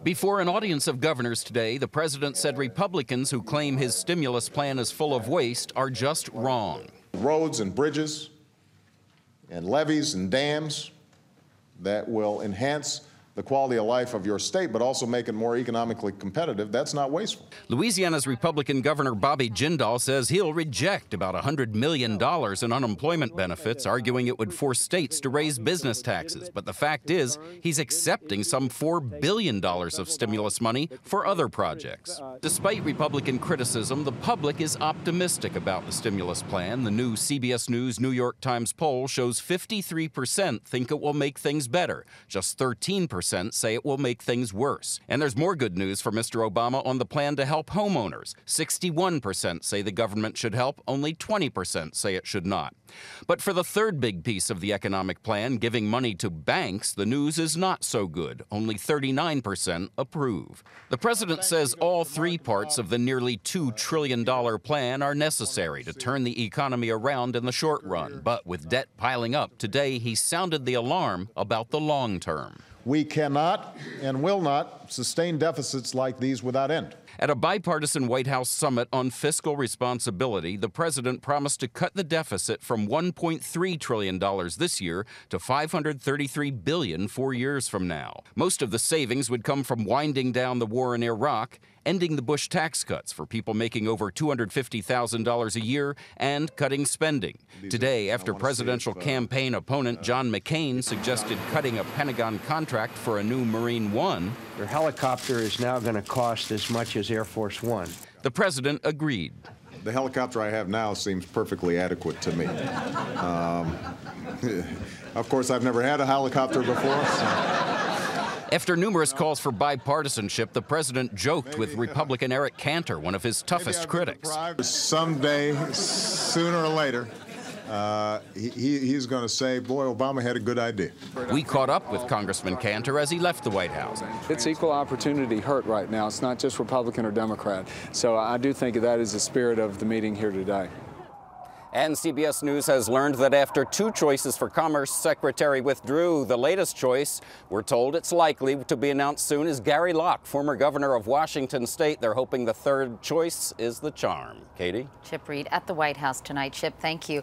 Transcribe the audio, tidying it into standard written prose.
Before an audience of governors today, the president said Republicans who claim his stimulus plan is full of waste are just wrong. Roads and bridges and levees and dams that will enhance the quality of life of your state, but also make it more economically competitive, that's not wasteful. Louisiana's Republican Governor Bobby Jindal says he'll reject about $100 million in unemployment benefits, arguing it would force states to raise business taxes. But the fact is, he's accepting some $4 billion of stimulus money for other projects. Despite Republican criticism, the public is optimistic about the stimulus plan. The new CBS News New York Times poll shows 53% think it will make things better. Just 13% say it will make things worse. And there's more good news for Mr. Obama on the plan to help homeowners. 61% say the government should help, only 20% say it should not. But for the third big piece of the economic plan, giving money to banks, the news is not so good. Only 39% approve. The president says all three parts of the nearly $2 trillion plan are necessary to turn the economy around in the short run. But with debt piling up, today he sounded the alarm about the long term. We cannot and will not sustain deficits like these without end. At a bipartisan White House summit on fiscal responsibility, the president promised to cut the deficit from $1.3 trillion this year to $533 billion 4 years from now. Most of the savings would come from winding down the war in Iraq, ending the Bush tax cuts for people making over $250,000 a year, and cutting spending. Today, after presidential campaign opponent John McCain suggested cutting a Pentagon contract for a new Marine One, your helicopter is now going to cost as much as Air Force One. The president agreed. The helicopter I have now seems perfectly adequate to me. Of course, I've never had a helicopter before. After numerous calls for bipartisanship, the president joked with Republican Eric Cantor, one of his toughest critics. Someday, sooner or later, he's going to say, boy, Obama had a good idea. We caught up with Congressman Cantor as he left the White House. It's equal opportunity hurt right now. It's not just Republican or Democrat. So I do think that is the spirit of the meeting here today. And CBS News has learned that after two choices for Commerce Secretary withdrew, the latest choice, we're told it's likely to be announced soon, is Gary Locke, former governor of Washington State. They're hoping the third choice is the charm. Katie? Chip Reid at the White House tonight. Chip, thank you.